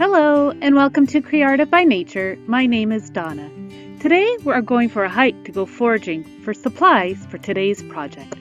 Hello and welcome to CreArtive by Nature. My name is Donna. Today we are going for a hike to go foraging for supplies for today's project.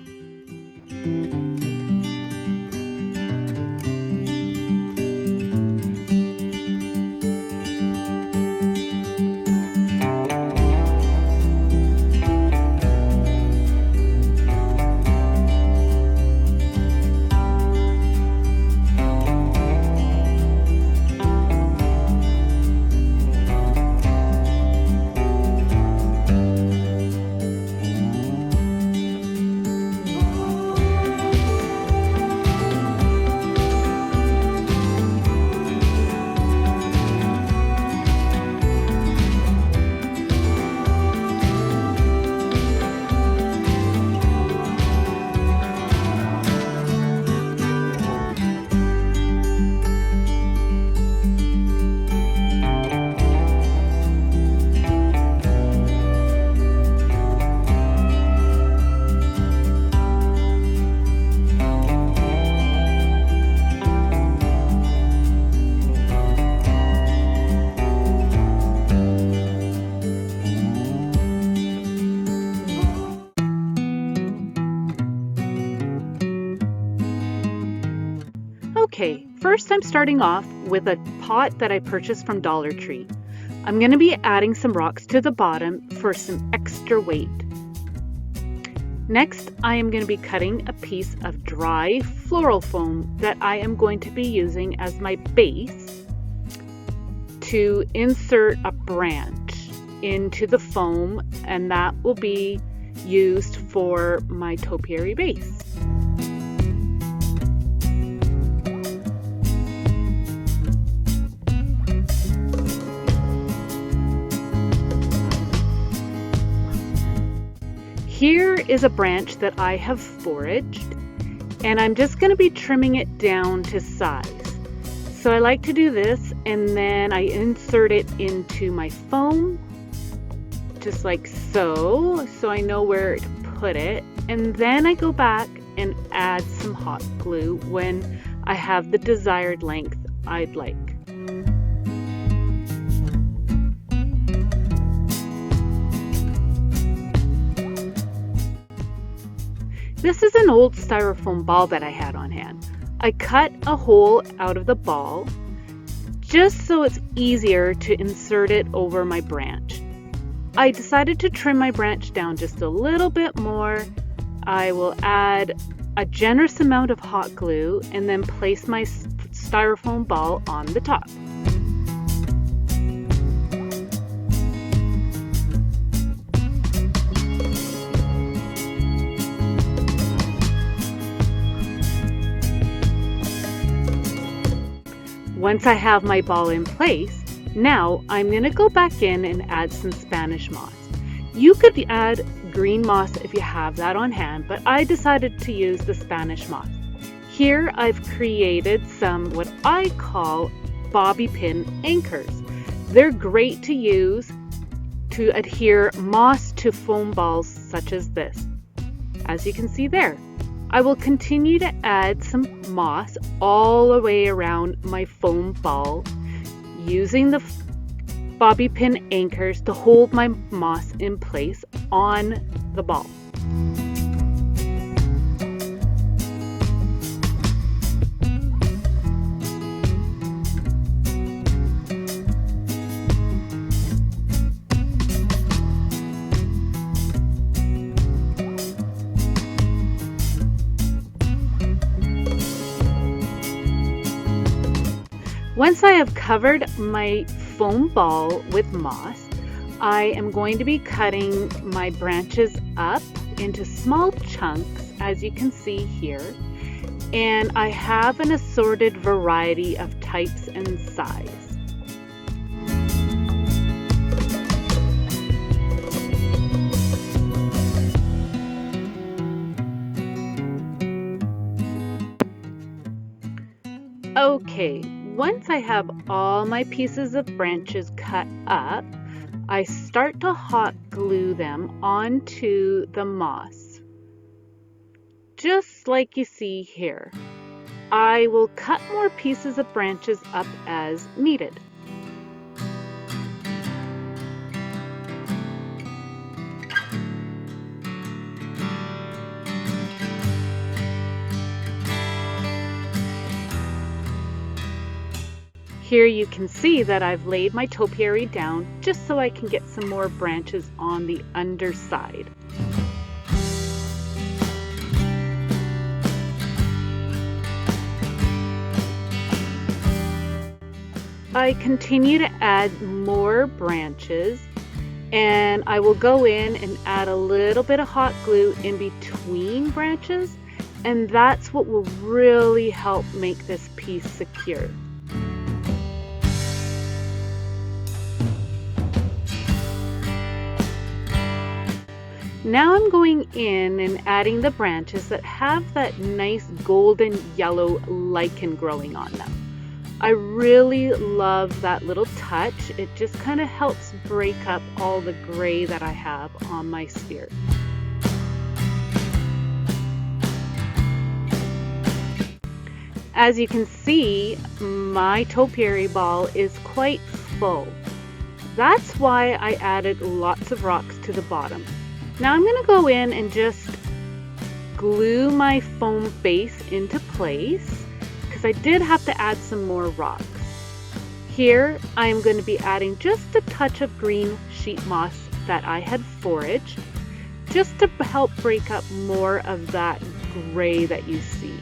Okay, first I'm starting off with a pot that I purchased from Dollar Tree. I'm going to be adding some rocks to the bottom for some extra weight. Next, I am going to be cutting a piece of dry floral foam that I am going to be using as my base to insert a branch into the foam, and that will be used for my topiary base. Here is a branch that I have foraged, and I'm just going to be trimming it down to size. So I like to do this, and then I insert it into my foam, just like so I know where to put it. And then I go back and add some hot glue when I have the desired length I'd like. This is an old styrofoam ball that I had on hand. I cut a hole out of the ball just so it's easier to insert it over my branch. I decided to trim my branch down just a little bit more. I will add a generous amount of hot glue and then place my styrofoam ball on the top. Once I have my ball in place, now I'm going to go back in and add some Spanish moss. You could add green moss if you have that on hand, but I decided to use the Spanish moss. Here I've created some what I call bobby pin anchors. They're great to use to adhere moss to foam balls such as this, as you can see there. I will continue to add some moss all the way around my foam ball, using the bobby pin anchors to hold my moss in place on the ball. Once I have covered my foam ball with moss, I am going to be cutting my branches up into small chunks, as you can see here, and I have an assorted variety of types and size. Okay. Once I have all my pieces of branches cut up, I start to hot glue them onto the moss, just like you see here. I will cut more pieces of branches up as needed. Here you can see that I've laid my topiary down just so I can get some more branches on the underside. I continue to add more branches, and I will go in and add a little bit of hot glue in between branches, and that's what will really help make this piece secure. Now I'm going in and adding the branches that have that nice golden yellow lichen growing on them. I really love that little touch. It just kind of helps break up all the gray that I have on my sphere. As you can see, my topiary ball is quite full. That's why I added lots of rocks to the bottom. Now I'm going to go in and just glue my foam base into place because I did have to add some more rocks. Here I am going to be adding just a touch of green sheet moss that I had foraged, just to help break up more of that gray that you see.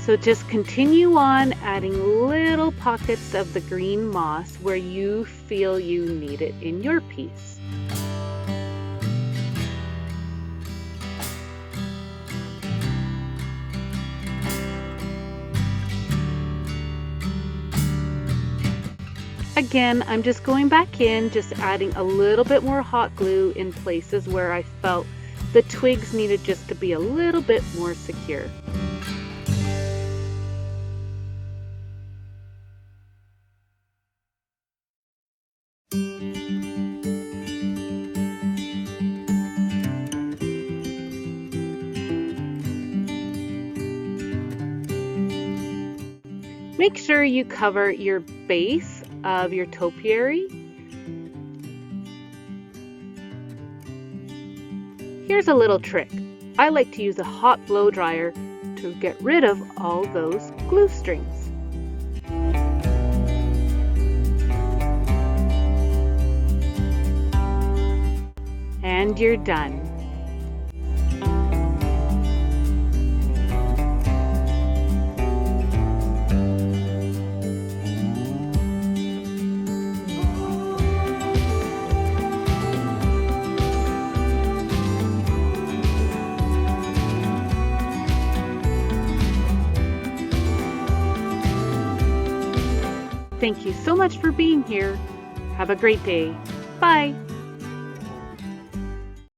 So just continue on adding little pockets of the green moss where you feel you need it in your piece. Again, I'm just going back in, just adding a little bit more hot glue in places where I felt the twigs needed just to be a little bit more secure. Make sure you cover your base of your topiary. Here's a little trick. I like to use a hot blow dryer to get rid of all those glue strings. And you're done. Thank you so much for being here. Have a great day. Bye.